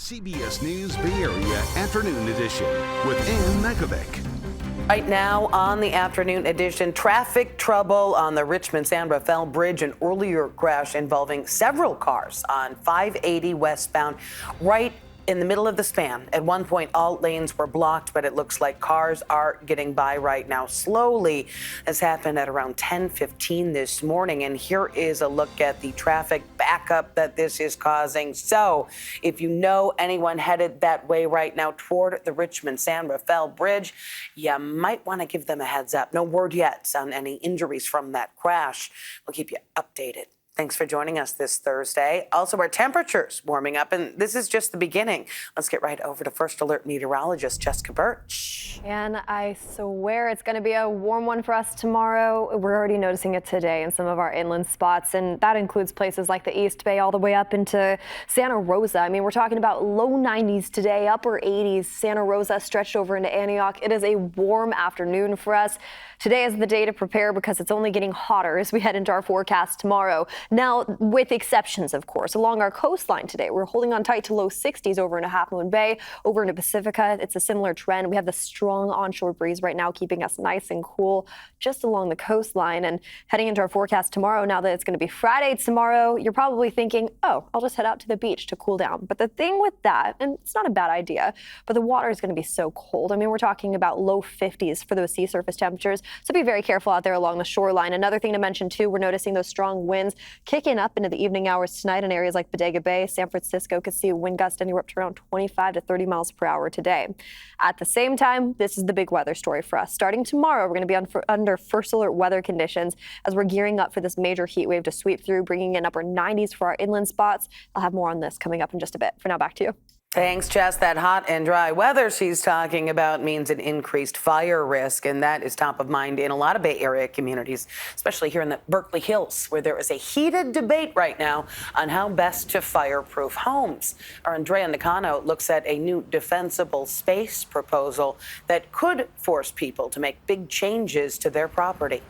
CBS News Bay Area Afternoon Edition with Ann Mekovic. Right now on the afternoon edition, traffic trouble on the Richmond-San Rafael Bridge, an earlier crash involving several cars on 580 westbound, right in the middle of the span. At one point, all lanes were blocked, but it looks like cars are getting by right now slowly. This happened at around 10:15 this morning, and here is a look at the traffic backup that this is causing. So if you know anyone headed that way right now toward the Richmond-San Rafael Bridge, you might want to give them a heads up. No word yet on any injuries from that crash. We'll keep you updated. Thanks for joining us this Thursday. Also, our temperatures warming up, and this is just the beginning. Let's get right over to First Alert meteorologist Jessica Birch. And I swear it's going to be a warm one for us tomorrow. We're already noticing it today in some of our inland spots, and that includes places like the East Bay all the way up into Santa Rosa. I mean, we're talking about low 90s today, upper 80s. Santa Rosa stretched over into Antioch. It is a warm afternoon for us. Today is the day to prepare because it's only getting hotter as we head into our forecast tomorrow. Now, with exceptions, of course, along our coastline today, we're holding on tight to low 60s over into Half Moon Bay, over into Pacifica. It's a similar trend. We have the strong onshore breeze right now, keeping us nice and cool just along the coastline. And heading into our forecast tomorrow, now that it's going to be Friday tomorrow, you're probably thinking, oh, I'll just head out to the beach to cool down. But the thing with that, and it's not a bad idea, but the water is going to be so cold. I mean, we're talking about low 50s for those sea surface temperatures. So be very careful out there along the shoreline. Another thing to mention, too, we're noticing those strong winds kicking up into the evening hours tonight in areas like Bodega Bay. San Francisco could see a wind gust anywhere up to around 25 to 30 miles per hour today. At the same time, this is the big weather story for us. Starting tomorrow, we're going to be under first alert weather conditions as we're gearing up for this major heat wave to sweep through, bringing in upper 90s for our inland spots. I'll have more on this coming up in just a bit. For now, back to you. Thanks, Jess. That hot and dry weather she's talking about means an increased fire risk, and that is top of mind in a lot of Bay Area communities, especially here in the Berkeley Hills, where there is a heated debate right now on how best to fireproof homes. Our Andrea Nakano looks at a new defensible space proposal that could force people to make big changes to their property.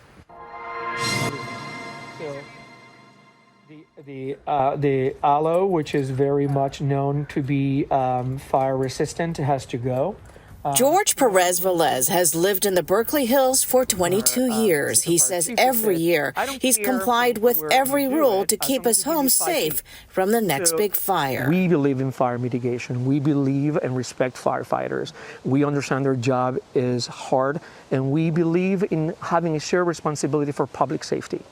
The aloe, which is very much known to be fire resistant, has to go. George Perez Velez has lived in the Berkeley Hills for 22 years. He says every year he's complied with every rule to keep his home safe from the next big fire. We believe in fire mitigation. We believe and respect firefighters. We understand their job is hard, and we believe in having a shared responsibility for public safety.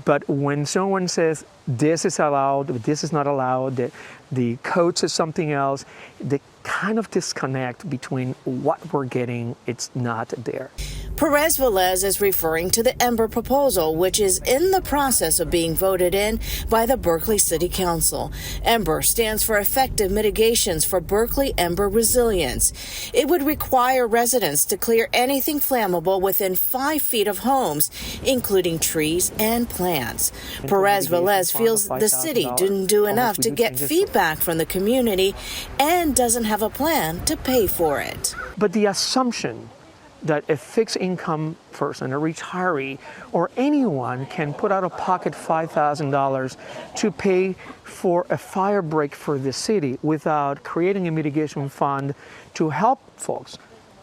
But when someone says this is allowed, this is not allowed, the code says something else, the kind of disconnect between what we're getting, it's not there. Perez Velez is referring to the Ember proposal, which is in the process of being voted in by the Berkeley City Council. Ember stands for Effective Mitigations for Berkeley Ember Resilience. It would require residents to clear anything flammable within 5 feet of homes, including trees and plants. Perez Velez feels the city didn't do enough to get feedback from the community and doesn't have a plan to pay for it. But the assumption that a fixed income person, a retiree, or anyone can put out of pocket $5,000 to pay for a fire break for the city without creating a mitigation fund to help folks,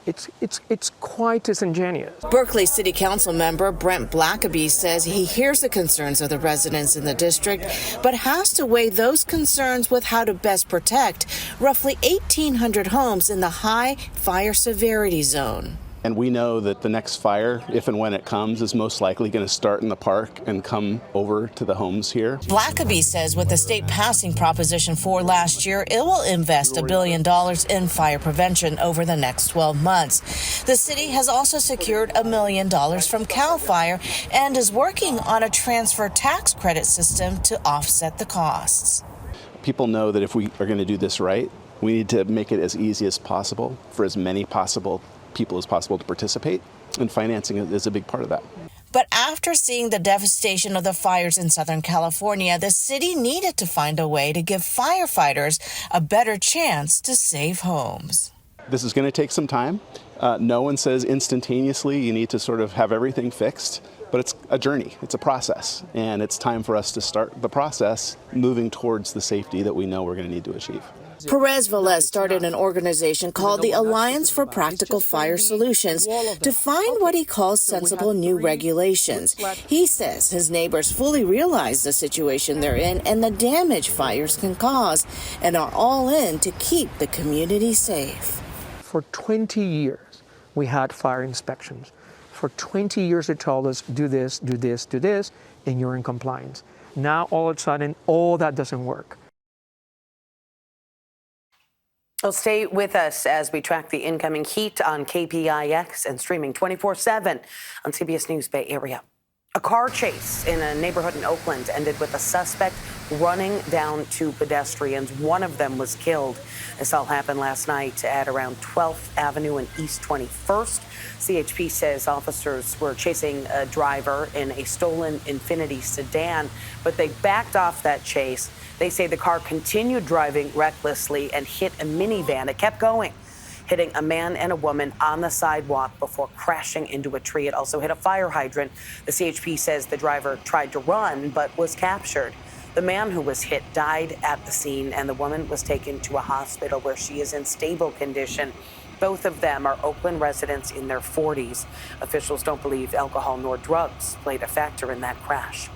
it's quite disingenuous. Berkeley City Council member Brent Blackaby says he hears the concerns of the residents in the district, but has to weigh those concerns with how to best protect roughly 1,800 homes in the high fire severity zone. And we know that the next fire, if and when it comes, is most likely going to start in the park and come over to the homes here. Blackaby says with the state passing Proposition 4 last year, it will invest $1 billion in fire prevention over the next 12 months. The city has also secured $1 million from CAL FIRE and is working on a transfer tax credit system to offset the costs. People know that if we are going to do this right, we need to make it as easy as possible for as many people as possible to participate, and financing is a big part of that. But after seeing the devastation of the fires in Southern California, the city needed to find a way to give firefighters a better chance to save homes. This is going to take some time. No one says instantaneously you need to sort of have everything fixed, but it's a journey, it's a process, and it's time for us to start the process moving towards the safety that we know we're going to need to achieve. Perez Velez started an organization called the Alliance for Practical Fire Solutions to find what he calls sensible new regulations. He says his neighbors fully realize the situation they're in and the damage fires can cause, and are all in to keep the community safe. For 20 years, we had fire inspections. For 20 years, they told us, do this, do this, do this, and you're in compliance. Now, all of a sudden, all that doesn't work. Well, stay with us as we track the incoming heat on KPIX and streaming 24/7 on CBS News Bay Area. A car chase in a neighborhood in Oakland ended with a suspect running down two pedestrians. One of them was killed. This all happened last night at around 12th Avenue and East 21st. CHP says officers were chasing a driver in a stolen Infiniti sedan, but they backed off that chase. They say the car continued driving recklessly and hit a minivan. It kept going, hitting a man and a woman on the sidewalk before crashing into a tree. It also hit a fire hydrant. The CHP says the driver tried to run but was captured. The man who was hit died at the scene, and the woman was taken to a hospital where she is in stable condition. Both of them are Oakland residents in their 40s. Officials don't believe alcohol nor drugs played a factor in that crash.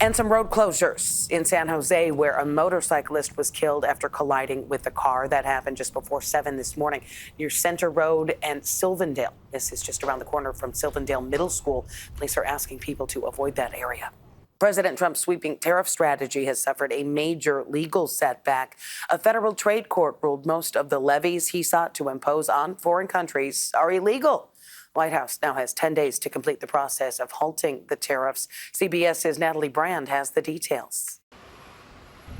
And some road closures in San Jose, where a motorcyclist was killed after colliding with a car. That happened just before 7 this morning near Center Road and Sylvandale. This is just around the corner from Sylvandale Middle School. Police are asking people to avoid that area. President Trump's sweeping tariff strategy has suffered a major legal setback. A federal trade court ruled most of the levies he sought to impose on foreign countries are illegal. White House now has 10 days to complete the process of halting the tariffs. CBS's Natalie Brand has the details.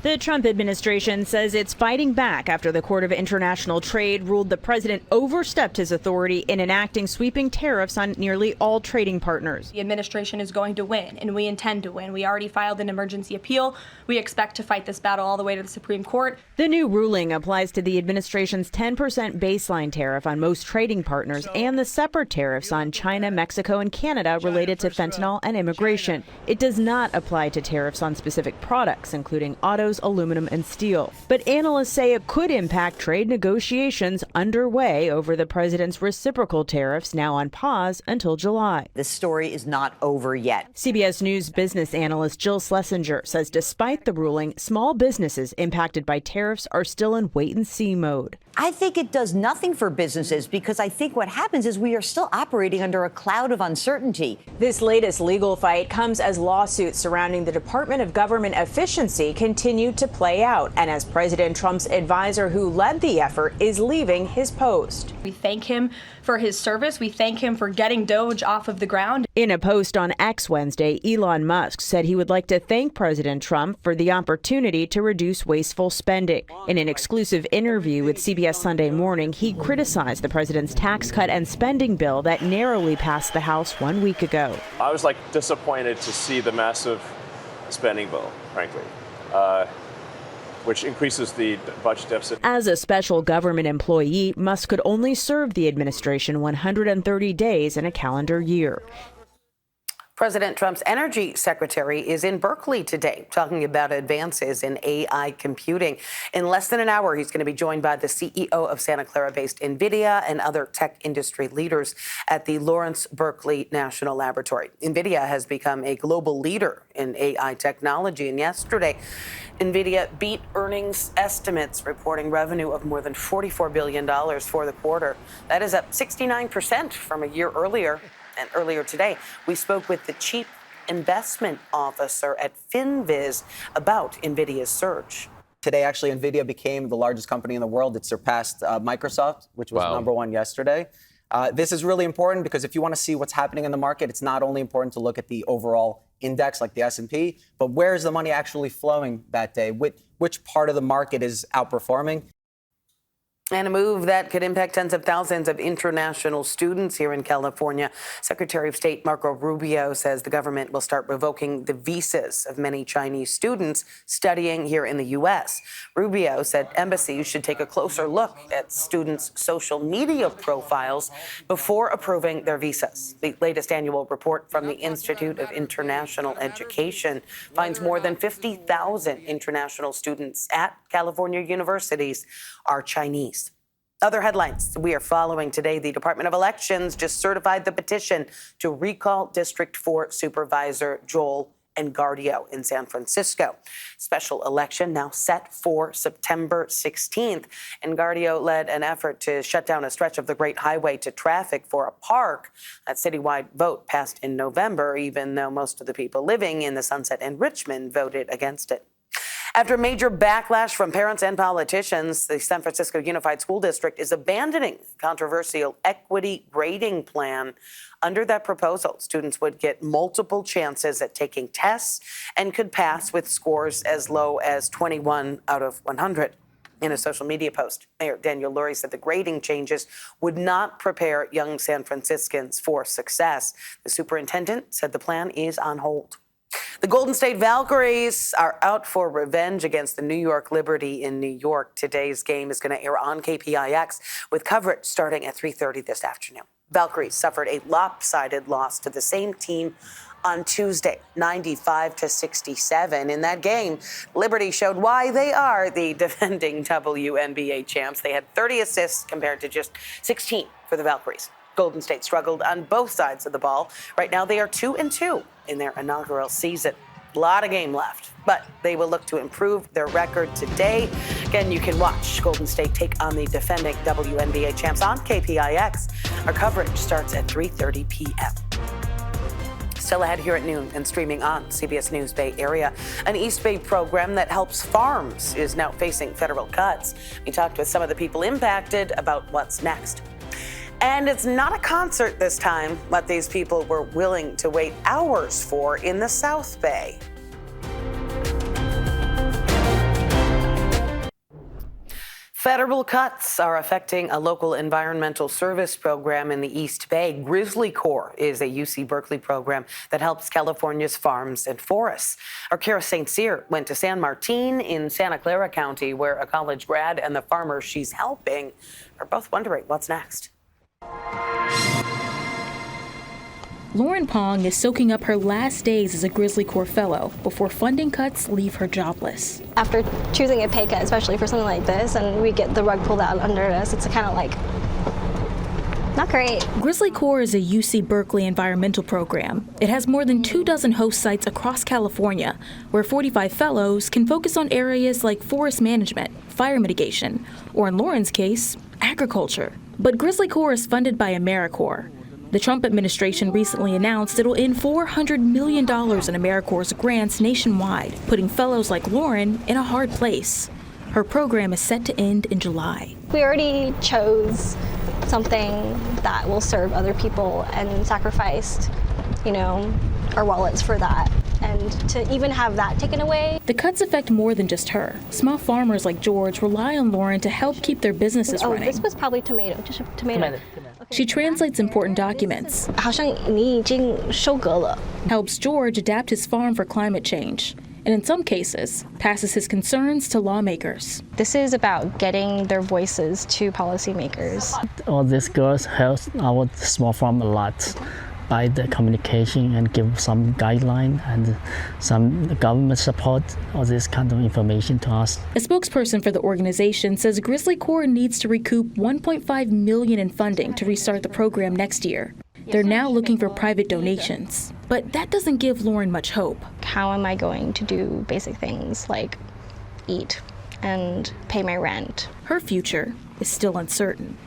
The Trump administration says it's fighting back after the Court of International Trade ruled the president overstepped his authority in enacting sweeping tariffs on nearly all trading partners. The administration is going to win, and we intend to win. We already filed an emergency appeal. We expect to fight this battle all the way to the Supreme Court. The new ruling applies to the administration's 10% baseline tariff on most trading partners and the separate tariffs on China, Mexico, and Canada related to fentanyl and immigration. It does not apply to tariffs on specific products, including autos, aluminum, and steel. But analysts say it could impact trade negotiations underway over the president's reciprocal tariffs, now on pause until July. This story is not over yet. CBS News business analyst Jill Schlesinger says despite the ruling, small businesses impacted by tariffs are still in wait-and-see mode. I think it does nothing for businesses because I think what happens is we are still operating under a cloud of uncertainty. This latest legal fight comes as lawsuits surrounding the Department of Government Efficiency continue to play out, and as President Trump's advisor who led the effort is leaving his post. We thank him for his service. We thank him for getting Doge off of the ground. In a post on X Wednesday, Elon Musk said he would like to thank President Trump for the opportunity to reduce wasteful spending. In an exclusive interview with CBS Sunday Morning, he criticized the president's tax cut and spending bill that narrowly passed the House 1 week ago. I was disappointed to see the massive spending bill, frankly, which increases the budget deficit. As a special government employee, Musk could only serve the administration 130 days in a calendar year. President Trump's energy secretary is in Berkeley today talking about advances in AI computing. In less than an hour, he's going to be joined by the CEO of Santa Clara-based NVIDIA and other tech industry leaders at the Lawrence Berkeley National Laboratory. NVIDIA has become a global leader in AI technology, and yesterday, NVIDIA beat earnings estimates, reporting revenue of more than $44 billion for the quarter. That is up 69% from a year earlier. And earlier today, we spoke with the chief investment officer at FinViz about NVIDIA's surge. Today, actually, NVIDIA became the largest company in the world. It surpassed Microsoft, which was number one yesterday. This is really important because if you want to see what's happening in the market, it's not only important to look at the overall index like the S&P, but where is the money actually flowing that day? Which part of the market is outperforming? And a move that could impact tens of thousands of international students here in California. Secretary of State Marco Rubio says the government will start revoking the visas of many Chinese students studying here in the U.S. Rubio said embassies should take a closer look at students' social media profiles before approving their visas. The latest annual report from the Institute of International Education finds more than 50,000 international students at California universities are Chinese. Other headlines we are following today. The Department of Elections just certified the petition to recall District 4 Supervisor Joel Engardio in San Francisco. Special election now set for September 16th. Engardio led an effort to shut down a stretch of the Great Highway to traffic for a park. That citywide vote passed in November, even though most of the people living in the Sunset and Richmond voted against it. After major backlash from parents and politicians, the San Francisco Unified School District is abandoning controversial equity grading plan. Under that proposal, students would get multiple chances at taking tests and could pass with scores as low as 21 out of 100. In a social media post, Mayor Daniel Lurie said the grading changes would not prepare young San Franciscans for success. The superintendent said the plan is on hold. The Golden State Valkyries are out for revenge against the New York Liberty in New York. Today's game is going to air on Kpix with coverage starting at 3:30 this afternoon. Valkyries suffered a lopsided loss to the same team on Tuesday, 95-67. In that game, Liberty showed why they are the defending WNBA champs. They had 30 assists compared to just 16 for the Valkyries. Golden State struggled on both sides of the ball. Right now, they are 2-2 in their inaugural season. A lot of game left, but they will look to improve their record today. Again, you can watch Golden State take on the defending WNBA champs on Kpix. Our coverage starts at 3:30 p.m. Still ahead here at noon and streaming on CBS News Bay Area. An East Bay program that helps farms is now facing federal cuts. We talked with some of the people impacted about what's next. And it's not a concert this time, what these people were willing to wait hours for in the South Bay. Federal cuts are affecting a local environmental service program in the East Bay. Grizzly Corps is a UC Berkeley program that helps California's farms and forests. Our Kara St. Cyr went to San Martin in Santa Clara County, where a college grad and the farmer she's helping are both wondering what's next. Lauren Pong is soaking up her last days as a Grizzly Corps fellow before funding cuts leave her jobless. After choosing a pay cut, especially for something like this, and we get the rug pulled out under us, it's kind of like not great. Grizzly Corps is a UC Berkeley environmental program. It has more than 24 host sites across California, where 45 fellows can focus on areas like forest management, fire mitigation, or in Lauren's case, agriculture. But Grizzly Corps is funded by AmeriCorps. The Trump administration recently announced it'll end $400 million in AmeriCorps grants nationwide, putting fellows like Lauren in a hard place. Her program is set to end in July. We already chose something that will serve other people and sacrificed, our wallets for that. And to even have that taken away. The cuts affect more than just her. Small farmers like George rely on Lauren to help keep their businesses running. This was probably tomato, just a tomato. Okay. She translates important documents. 好像你已经收割了. Helps George adapt his farm for climate change. And in some cases, passes his concerns to lawmakers. This is about getting their voices to policymakers. All these girls help our small farm a lot by the communication and give some guideline and some government support, all this kind of information to us. A spokesperson for the organization says Grizzly Corps needs to recoup $1.5 million in funding to restart the program next year. They're now looking for private donations, but that doesn't give Lauren much hope. How am I going to do basic things like eat and pay my rent? Her future is still uncertain.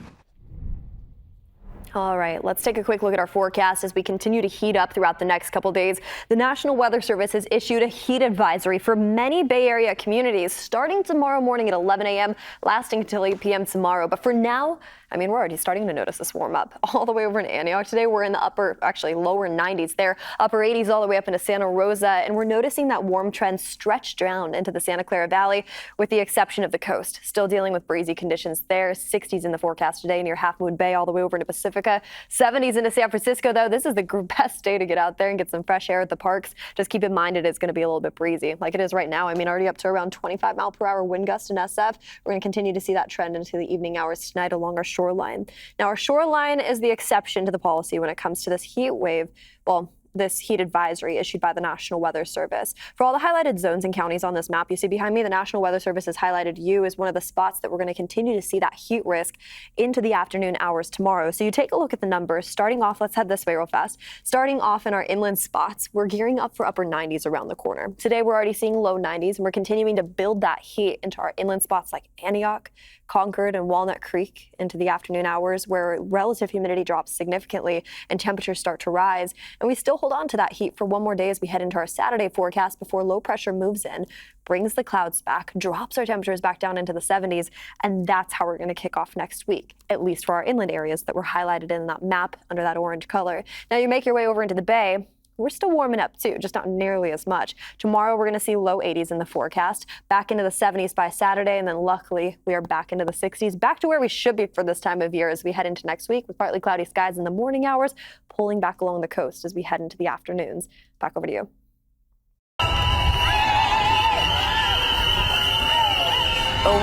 All right, let's take a quick look at our forecast as we continue to heat up throughout the next couple days. The National Weather Service has issued a heat advisory for many Bay Area communities starting tomorrow morning at 11 a.m., lasting until 8 p.m. tomorrow. But for now, I mean, we're already starting to notice this warm up. All the way over in Antioch today, we're in the lower 90s there, upper 80s all the way up into Santa Rosa, and we're noticing that warm trend stretch down into the Santa Clara Valley, with the exception of the coast. Still dealing with breezy conditions there. 60s in the forecast today near Half Moon Bay all the way over into Pacifica. 70s into San Francisco, though. This is the best day to get out there and get some fresh air at the parks. Just keep in mind it is going to be a little bit breezy, like it is right now. I mean, already up to around 25 mile per hour wind gust in SF. We're going to continue to see that trend into the evening hours tonight along our shoreline. Now, our shoreline is the exception to the policy when it comes to this heat wave. Well, this heat advisory issued by the National Weather Service. For all the highlighted zones and counties on this map you see behind me, the National Weather Service has highlighted you as one of the spots that we're going to continue to see that heat risk into the afternoon hours tomorrow. So you take a look at the numbers. Starting off, let's head this way real fast. Starting off in our inland spots, we're gearing up for upper 90s around the corner. Today, we're already seeing low 90s, and we're continuing to build that heat into our inland spots like Antioch, Concord, and Walnut Creek into the afternoon hours, where relative humidity drops significantly and temperatures start to rise. And we still hold on to that heat for one more day as we head into our Saturday forecast before low pressure moves in, brings the clouds back, drops our temperatures back down into the 70s, and that's how we're going to kick off next week, at least for our inland areas that were highlighted in that map under that orange color. Now you make your way over into the Bay. We're still warming up too, just not nearly as much. Tomorrow, we're going to see low 80s in the forecast, back into the 70s by Saturday, and then luckily, we are back into the 60s, back to where we should be for this time of year as we head into next week with partly cloudy skies in the morning hours, pulling back along the coast as we head into the afternoons. Back over to you.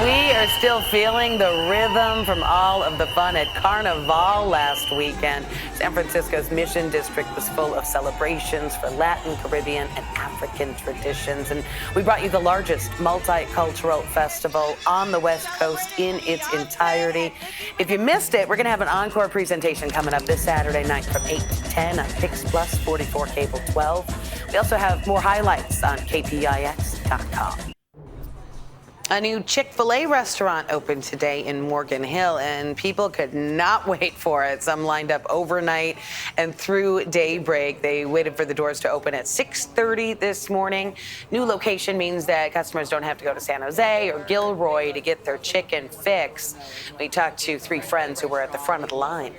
We are still feeling the rhythm from all of the fun at Carnival last weekend. San Francisco's Mission District was full of celebrations for Latin, Caribbean, and African traditions. And we brought you the largest multicultural festival on the West Coast in its entirety. If you missed it, we're going to have an encore presentation coming up this Saturday night from 8 to 10 on Kpix Plus 44 Cable 12. We also have more highlights on KPIX.com. A new Chick-fil-A restaurant opened today in Morgan Hill, and people could not wait for it. Some lined up overnight and through daybreak. They waited for the doors to open at 6:30 this morning. New location means that customers don't have to go to San Jose or Gilroy to get their chicken fix. We talked to three friends who were at the front of the line.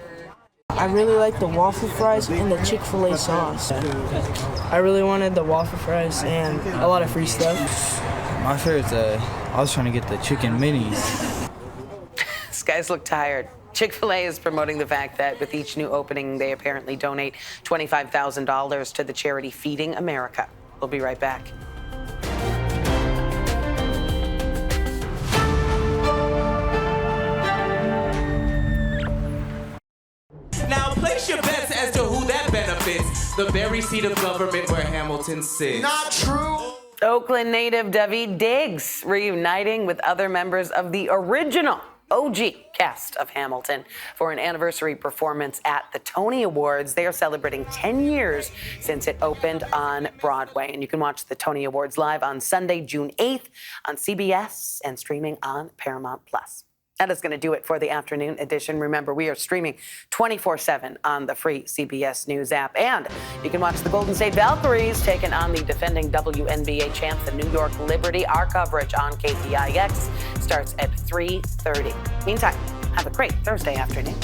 I really like the waffle fries and the Chick-fil-A sauce. I really wanted the waffle fries and a lot of free stuff. My favorite's I was trying to get the chicken minis. These guys look tired. Chick-fil-A is promoting the fact that with each new opening, they apparently donate $25,000 to the charity Feeding America. We'll be right back. Now place your bets as to who that benefits. The very seat of government where Hamilton sits. Not true. Oakland native Daveed Diggs reuniting with other members of the original OG cast of Hamilton for an anniversary performance at the Tony Awards. They are celebrating 10 years since it opened on Broadway. And you can watch the Tony Awards live on Sunday, June 8th on CBS and streaming on Paramount+. That is going to do it for the afternoon edition. Remember, we are streaming 24/7 on the free CBS News app. And you can watch the Golden State Valkyries taking on the defending WNBA champ, the New York Liberty. Our coverage on KPIX starts at 3:30. Meantime, have a great Thursday afternoon.